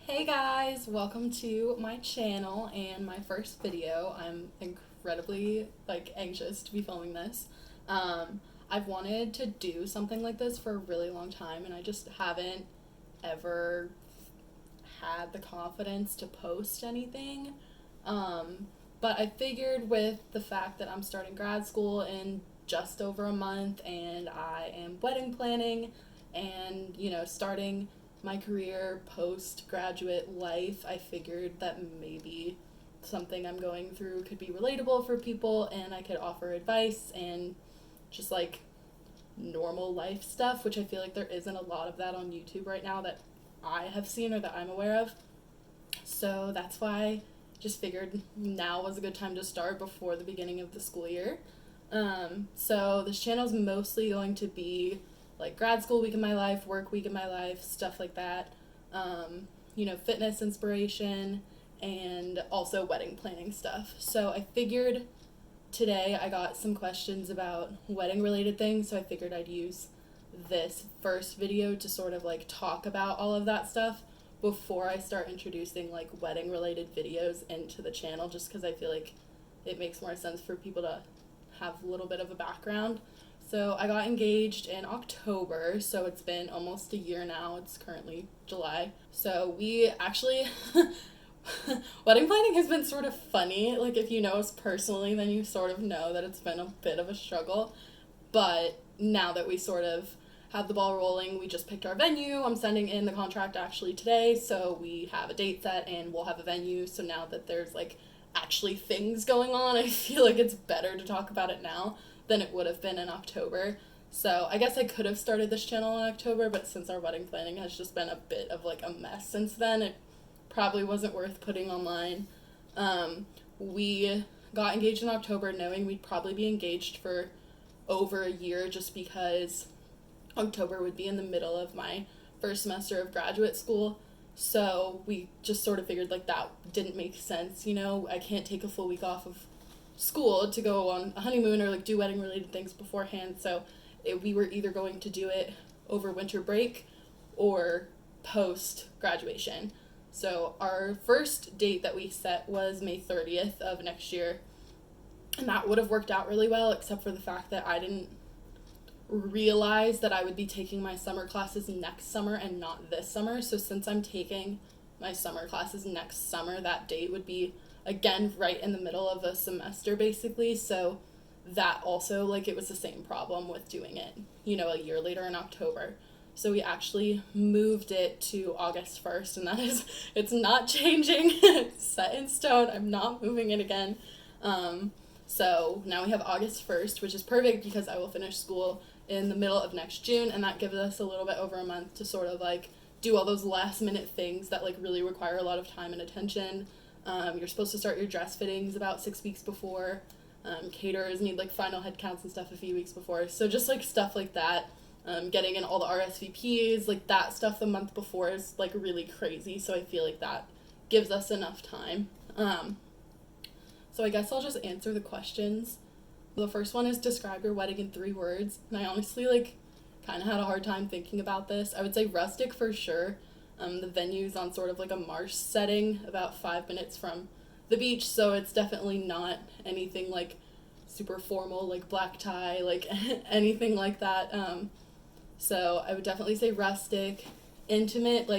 Hey guys, welcome to my channel and my first video. I'm incredibly anxious to be filming this. I've wanted to do something like this for a really long time and I just haven't ever had the confidence to post anything. But I figured with the fact that I'm starting grad school in just over a month and I am wedding planning and, starting my career postgraduate life, I figured that maybe something I'm going through could be relatable for people and I could offer advice and just normal life stuff, which I feel like there isn't a lot of that on YouTube right now that I have seen or that I'm aware of. So that's why I just figured now was a good time to start before the beginning of the school year. So this channel is mostly going to be like grad school week of my life, work week of my life, stuff like that. Fitness inspiration and also wedding planning stuff. So I figured today I got some questions about wedding related things, so I figured I'd use this first video to sort of talk about all of that stuff before I start introducing wedding related videos into the channel, just because I feel like it makes more sense for people to have a little bit of a background. So I got engaged in October, so it's been almost a year now. It's currently July. So we actually, wedding planning has been sort of funny. If you know us personally, then you sort of know that it's been a bit of a struggle. But now that we sort of have the ball rolling, we just picked our venue. I'm sending in the contract actually today, so we have a date set and we'll have a venue. So now that there's actually things going on, I feel like it's better to talk about it now than it would have been in October. So I guess I could have started this channel in October, but since our wedding planning has just been a bit of a mess since then, it probably wasn't worth putting online. We got engaged in October knowing we'd probably be engaged for over a year, just because October would be in the middle of my first semester of graduate school. So we just sort of figured that didn't make sense. I can't take a full week off of school to go on a honeymoon or do wedding related things beforehand. So we were either going to do it over winter break or post graduation. So our first date that we set was May 30th of next year, and that would have worked out really well, except for the fact that I didn't realize that I would be taking my summer classes next summer and not this summer. So since I'm taking my summer classes next summer, that date would be again right in the middle of a semester basically. So that also it was the same problem with doing it a year later in October. So we actually moved it to August 1st, and it's not changing. It's set in stone. I'm not moving it again. So now we have August 1st, which is perfect because I will finish school in the middle of next June, and that gives us a little bit over a month to sort of do all those last minute things that really require a lot of time and attention. You're supposed to start your dress fittings about 6 weeks before. Caterers need final head counts and stuff a few weeks before. So just stuff like that. Getting in all the RSVPs, that stuff the month before is really crazy. So I feel that gives us enough time. So I guess I'll just answer the questions. The first one is describe your wedding in 3 words. And I honestly kind of had a hard time thinking about this. I would say rustic for sure. The venue's on sort of a marsh setting about 5 minutes from the beach, so it's definitely not anything super formal, black tie, anything like that. So I would definitely say rustic. Intimate,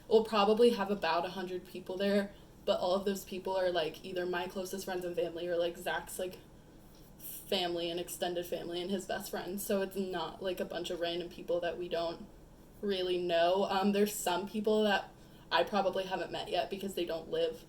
we'll probably have about 100 people there, but all of those people are either my closest friends and family or Zach's family and extended family and his best friends. So it's not a bunch of random people that we don't really know. There's some people that I probably haven't met yet because they don't live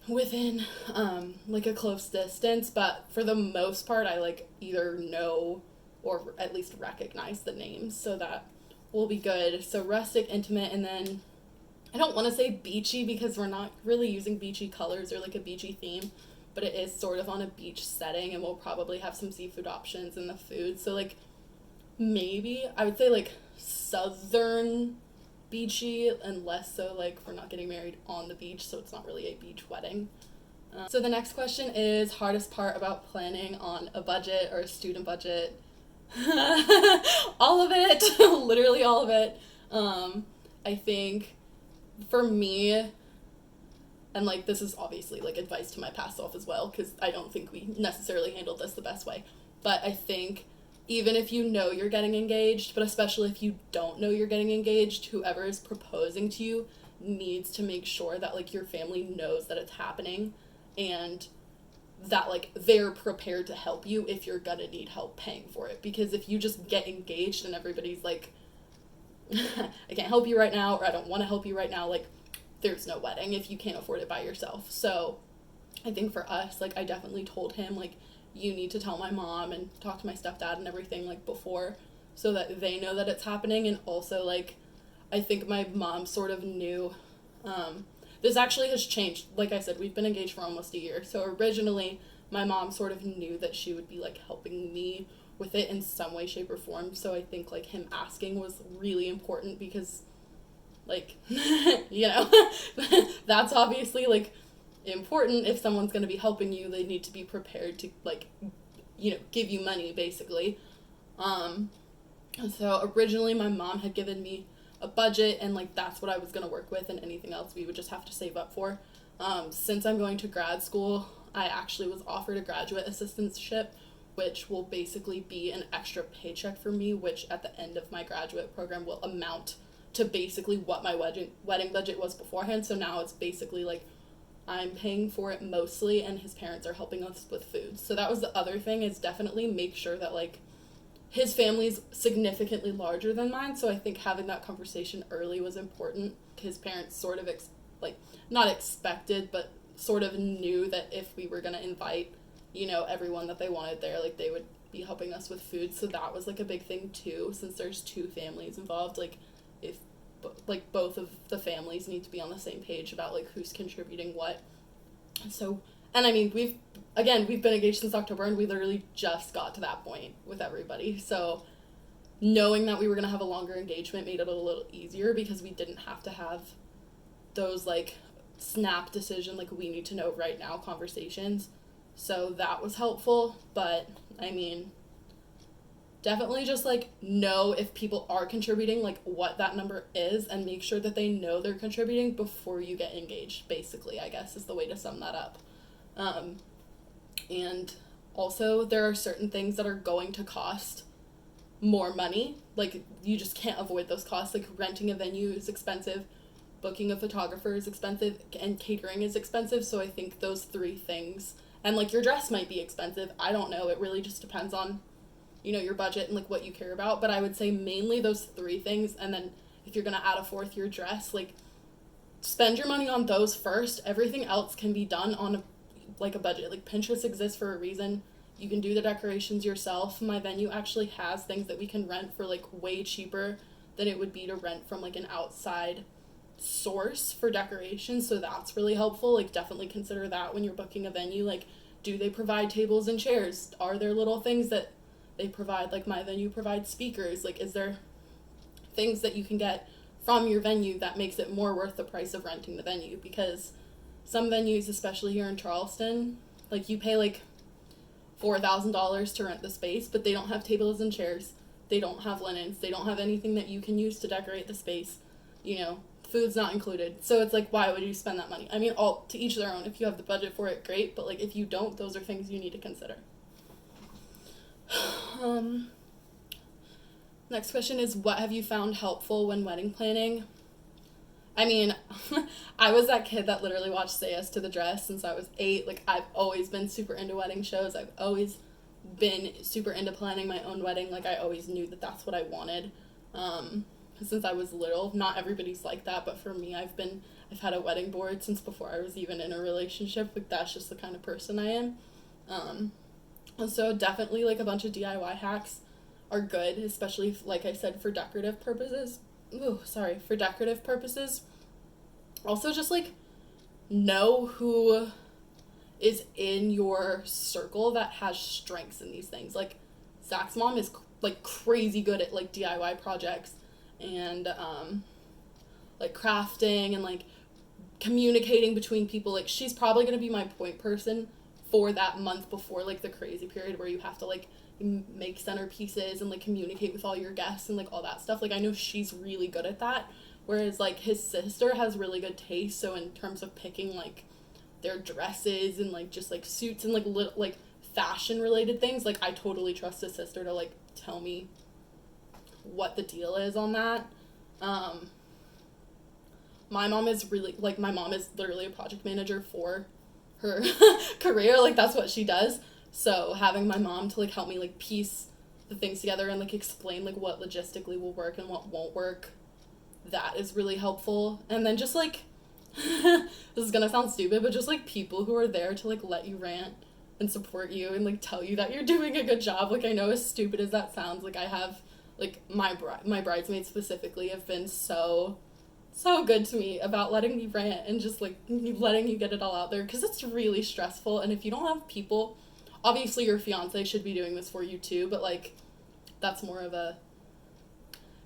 within a close distance, but for the most part I either know or at least recognize the names, so that will be good. So rustic, intimate, and then I don't want to say beachy because we're not really using beachy colors or a beachy theme, but it is sort of on a beach setting, and we'll probably have some seafood options in the food. So maybe I would say southern beachy, and less so we're not getting married on the beach, so it's not really a beach wedding. So the next question is hardest part about planning on a budget or a student budget. All of it. Literally all of it. I think for me, and like this is obviously like advice to my past self as well, because I don't think we necessarily handled this the best way, but I think even if you know you're getting engaged, but especially if you don't know you're getting engaged, whoever is proposing to you needs to make sure that like your family knows that it's happening, and that like they're prepared to help you if you're gonna need help paying for it. Because if you just get engaged and everybody's like, I can't help you right now, or I don't want to help you right now, like there's no wedding if you can't afford it by yourself. So I think for us, like I definitely told him like, you need to tell my mom and talk to my stepdad and everything like before, so that they know that it's happening. And also like I think my mom sort of knew, this actually has changed. Like I said, we've been engaged for almost a year. So originally, my mom sort of knew that she would be like helping me with it in some way, shape, or form. So I think like him asking was really important because, like, you know, that's obviously like important. If someone's going to be helping you, they need to be prepared to like, you know, give you money basically. So originally, my mom had given me a budget, and like that's what I was going to work with, and anything else we would just have to save up for. Since I'm going to grad school, I actually was offered a graduate assistantship, which will basically be an extra paycheck for me, which at the end of my graduate program will amount to basically what my wedding budget was beforehand. So now it's basically like I'm paying for it mostly, and his parents are helping us with food. So that was the other thing, is definitely make sure that like his family's significantly larger than mine, so I think having that conversation early was important. His parents sort of like not expected, but sort of knew that if we were going to invite, you know, everyone that they wanted there, like they would be helping us with food. So that was like a big thing too, since there's two families involved. Like if like both of the families need to be on the same page about like who's contributing what. So, and I mean, we've been engaged since October, and we literally just got to that point with everybody. So knowing that we were going to have a longer engagement made it a little easier, because we didn't have to have those like snap decision, like we need to know right now conversations. So that was helpful. But I mean, definitely just like know if people are contributing, like what that number is, and make sure that they know they're contributing before you get engaged, basically, I guess is the way to sum that up. And also there are certain things that are going to cost more money. Like you just can't avoid those costs. Like renting a venue is expensive, booking a photographer is expensive, and catering is expensive. So I think those three things, and like your dress might be expensive, I don't know, it really just depends on, you know, your budget and like what you care about. But I would say mainly those three things, and then if you're gonna add a fourth, your dress, like spend your money on those first. Everything else can be done on a budget. Like Pinterest exists for a reason. You can do the decorations yourself. My venue actually has things that we can rent for like way cheaper than it would be to rent from like an outside source for decorations. So that's really helpful. Like definitely consider that when you're booking a venue. Like, do they provide tables and chairs? Are there little things that they provide? Like my venue provides speakers. Like, is there things that you can get from your venue that makes it more worth the price of renting the venue? Because some venues, especially here in Charleston, like you pay like $4,000 to rent the space, but they don't have tables and chairs. They don't have linens. They don't have anything that you can use to decorate the space. You know, food's not included. So it's like, why would you spend that money? I mean, all to each their own. If you have the budget for it, great. But like, if you don't, those are things you need to consider. Next question is, what have you found helpful when wedding planning? I mean, I was that kid that literally watched Say Yes to the Dress since I was 8. Like, I've always been super into wedding shows. I've always been super into planning my own wedding. Like, I always knew that that's what I wanted. Since I was little. Not everybody's like that, but for me, I've had a wedding board since before I was even in a relationship. Like, that's just the kind of person I am. And so definitely, like, a bunch of DIY hacks are good, especially, like I said, for decorative purposes. For decorative purposes. Also, just, like, know who is in your circle that has strengths in these things. Like, Zach's mom is, like, crazy good at, like, DIY projects and, like, crafting and, like, communicating between people. Like, she's probably going to be my point person for that month before, like, the crazy period where you have to, like, make centerpieces and like communicate with all your guests and like all that stuff. Like, I know she's really good at that, Whereas, like, his sister has really good taste, so in terms of picking, like, their dresses and, like, just, like, suits and, like, like, fashion-related things, like, I totally trust his sister to, like, tell me what the deal is on that. My mom is really, like, my mom is literally a project manager for her career, like, that's what she does. So having my mom to, like, help me, like, piece the things together and, like, explain, like, what logistically will work and what won't work, that is really helpful. And then just, like, this is gonna sound stupid, but just, like, people who are there to, like, let you rant and support you and, like, tell you that you're doing a good job. Like, I know, as stupid as that sounds, like, I have, like, my bridesmaids specifically have been so good to me about letting me rant and just, like, letting you get it all out there, because it's really stressful. And if you don't have people, obviously your fiance should be doing this for you too, but, like, that's more of a,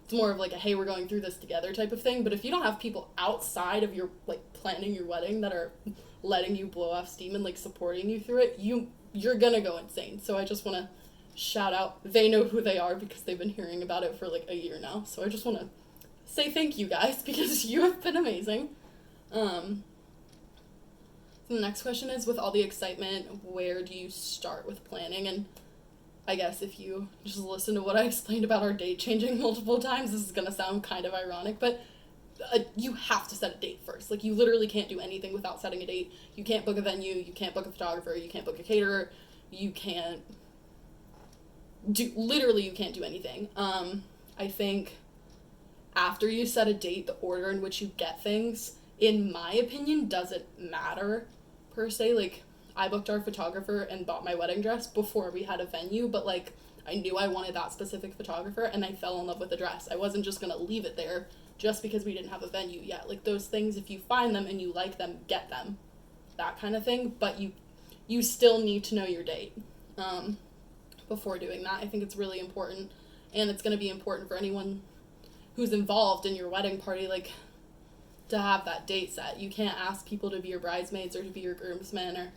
it's more of like a, hey, we're going through this together type of thing. But if you don't have people outside of your, like, planning your wedding that are letting you blow off steam and, like, supporting you through it, you're gonna go insane. So I just want to shout out, they know who they are because they've been hearing about it for, like, a year now. So I just want to say thank you guys, because you have been amazing. The next question is, with all the excitement, where do you start with planning? And I guess if you just listen to what I explained about our date changing multiple times, this is going to sound kind of ironic, but you have to set a date first. Like, you literally can't do anything without setting a date. You can't book a venue, you can't book a photographer, you can't book a caterer, you can't you can't do anything. I think after you set a date, the order in which you get things, in my opinion, doesn't matter per se. Like, I booked our photographer and bought my wedding dress before we had a venue, but, like, I knew I wanted that specific photographer and I fell in love with the dress. I wasn't just gonna leave it there just because we didn't have a venue yet. Like, those things, if you find them and you like them, get them. That kind of thing. But you still need to know your date before doing that. I think it's really important, and it's going to be important for anyone who's involved in your wedding party, like, to have that date set. You can't ask people to be your bridesmaids or to be your groomsmen or,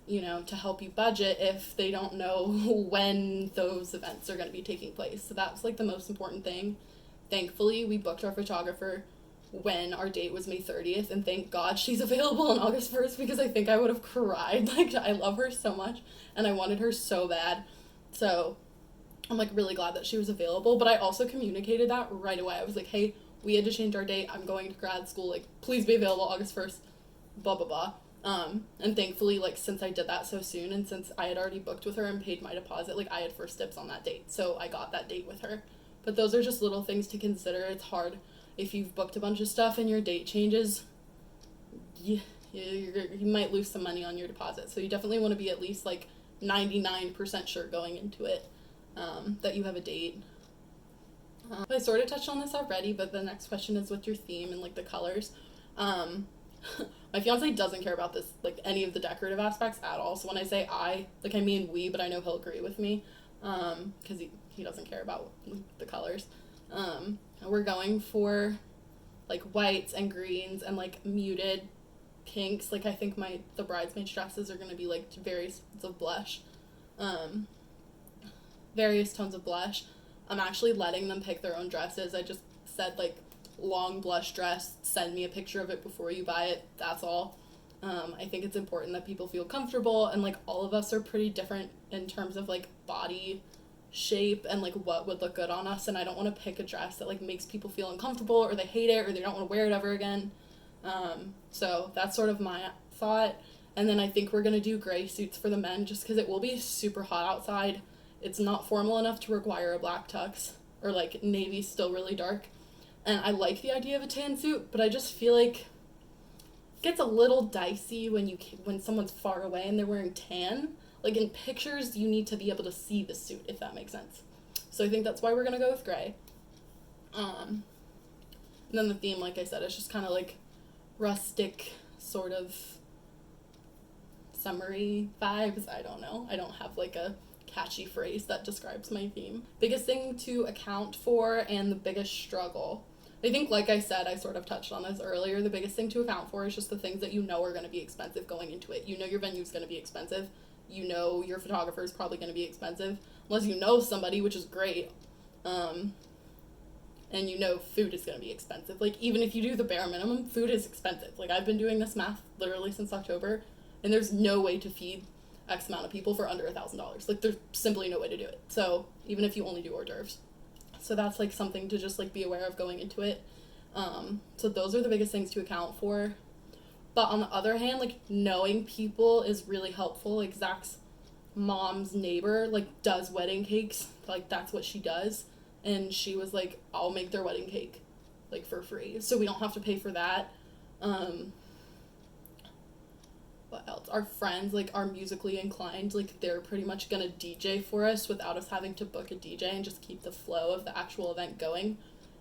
you know, to help you budget if they don't know when those events are going to be taking place. So that's, like, the most important thing. Thankfully, we booked our photographer when our date was May 30th, and thank God she's available on August 1st, because I think I would have cried. Like, I love her so much, and I wanted her so bad. So I'm, like, really glad that she was available, but I also communicated that right away. I was like, hey, we had to change our date. I'm going to grad school. Like, please be available August 1st, blah, blah, blah. And thankfully, like, since I did that so soon, and since I had already booked with her and paid my deposit, like, I had first dibs on that date. So I got that date with her. But those are just little things to consider. It's hard if you've booked a bunch of stuff and your date changes. You might lose some money on your deposit. So you definitely want to be at least, like, 99% sure going into it that you have a date. I sort of touched on this already, but the next question is with your theme and, like, the colors. My fiance doesn't care about this, like, any of the decorative aspects at all. So when I say I mean we, but I know he'll agree with me, because he doesn't care about the colors. We're going for, like, whites and greens and, like, muted pinks. Like, I think the bridesmaids' dresses are going to be, like, various tones of blush. I'm actually letting them pick their own dresses. I just said, like, long blush dress, send me a picture of it before you buy it. That's all. I think it's important that people feel comfortable, and, like, all of us are pretty different in terms of, like, body shape and, like, what would look good on us, and I don't want to pick a dress that, like, makes people feel uncomfortable or they hate it or they don't want to wear it ever again. So that's sort of my thought. And then I think we're going to do gray suits for the men, just because it will be super hot outside. It's not formal enough to require a black tux, or, like, navy still really dark. And I like the idea of a tan suit, but I just feel like it gets a little dicey when someone's far away and they're wearing tan. Like, in pictures, you need to be able to see the suit, if that makes sense. So I think that's why we're going to go with gray. And then the theme, like I said, is just kind of, like, rustic, sort of summery vibes. I don't know. I don't have, like, a catchy phrase that describes my theme. Biggest thing to account for and the biggest struggle. I think, like I said, I sort of touched on this earlier, the biggest thing to account for is just the things that you know are going to be expensive going into it. You know your venue's going to be expensive. You know your photographer is probably going to be expensive, unless you know somebody, which is great. and you know food is going to be expensive. Like, even if you do the bare minimum, food is expensive. Like, I've been doing this math literally since October, and there's no way to feed X amount of people for under $1,000. Like, there's simply no way to do it. So even if you only do hors d'oeuvres, so that's like something to just like be aware of going into it. So those are the biggest things to account for. But on the other hand, like, knowing people is really helpful. Like, Zach's mom's neighbor like does wedding cakes. Like, that's what she does, and she was like, I'll make their wedding cake like for free, so we don't have to pay for that. What else? Our friends like are musically inclined, like they're pretty much gonna DJ for us without us having to book a DJ, and just keep the flow of the actual event going,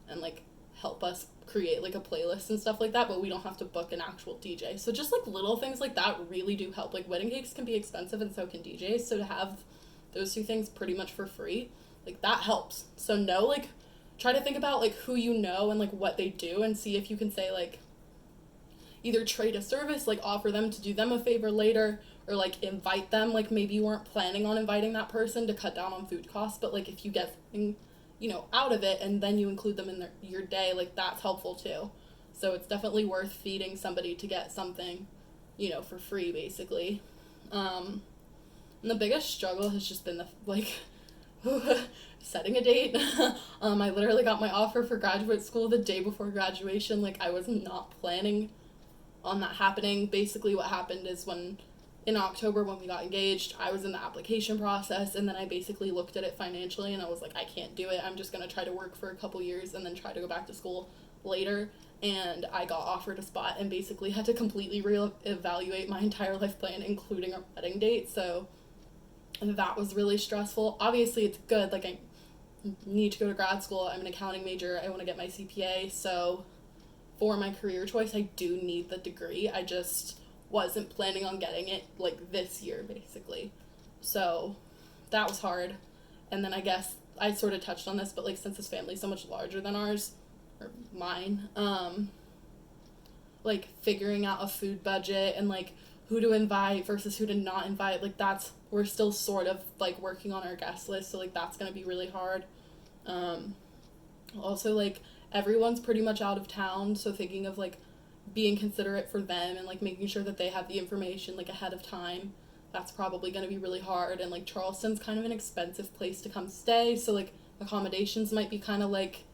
and like help us create like a playlist and stuff like that, but we don't have to book an actual DJ. So just like little things like that really do help. Like, wedding cakes can be expensive and so can DJs, so to have those two things pretty much for free, like, that helps. So like, try to think about like who you know and like what they do, and see if you can say like either trade a service, like offer them to do them a favor later, or like invite them. Like, maybe you weren't planning on inviting that person to cut down on food costs, but like if you get something, out of it, and then you include them in your day, like, that's helpful too. So it's definitely worth feeding somebody to get something, for free, basically. And the biggest struggle has just been setting a date. I literally got my offer for graduate school the day before graduation. Like, I was not planning on that happening. Basically what happened is, in October when we got engaged, I was in the application process, and then I basically looked at it financially, and I was like, I can't do it. I'm just going to try to work for a couple years and then try to go back to school later. And I got offered a spot and basically had to completely reevaluate my entire life plan, including our wedding date. So that was really stressful. Obviously it's good. Like, I need to go to grad school. I'm an accounting major. I want to get my CPA. So for my career choice, I do need the degree. I just wasn't planning on getting it like this year, basically. So that was hard. And then I guess I sort of touched on this, but like, since his family's so much larger than ours, or mine, like figuring out a food budget and like who to invite versus who to not invite, like we're still sort of like working on our guest list, so like that's gonna be really hard. Also, like, everyone's pretty much out of town, so thinking of like being considerate for them and like making sure that they have the information like ahead of time, that's probably going to be really hard. And like, Charleston's kind of an expensive place to come stay, so like accommodations might be kind of like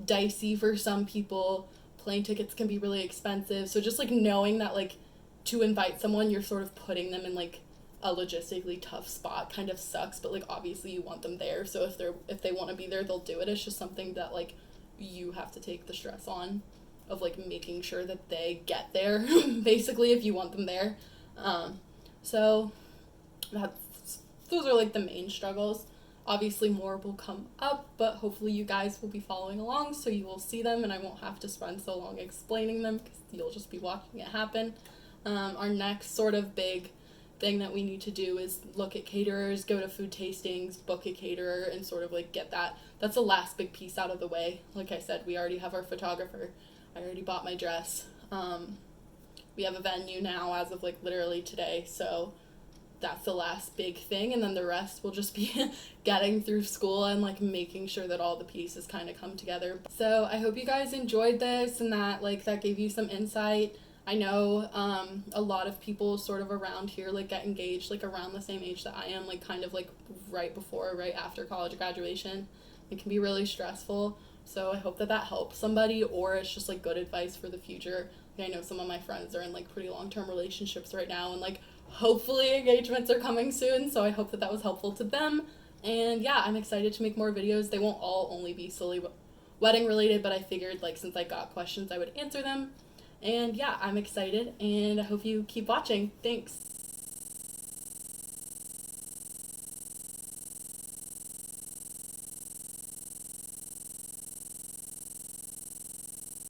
dicey for some people. Plane tickets can be really expensive, so just like knowing that like to invite someone, you're sort of putting them in like a logistically tough spot kind of sucks, but like obviously you want them there, so if they want to be there, they'll do it. It's just something that like you have to take the stress on of like making sure that they get there basically, if you want them there. So those are like the main struggles. Obviously more will come up, but hopefully you guys will be following along, so you will see them and I won't have to spend so long explaining them, because you'll just be watching it happen. Our next sort of big thing that we need to do is look at caterers, go to food tastings, book a caterer, and sort of like get that's the last big piece out of the way. Like I said, we already have our photographer. I already bought my dress. We have a venue now as of like literally today, so that's the last big thing, and then the rest will just be getting through school and like making sure that all the pieces kind of come together. So I hope you guys enjoyed this, and that gave you some insight. I know a lot of people sort of around here like get engaged like around the same age that I am, like kind of like right before, right after college graduation. It can be really stressful, so I hope that helps somebody, or it's just like good advice for the future. Like, I know some of my friends are in like pretty long-term relationships right now, and like hopefully engagements are coming soon, so I hope that was helpful to them. And yeah, I'm excited to make more videos. They won't all only be solely wedding related, but I figured like since I got questions I would answer them. And yeah, I'm excited, and I hope you keep watching. Thanks.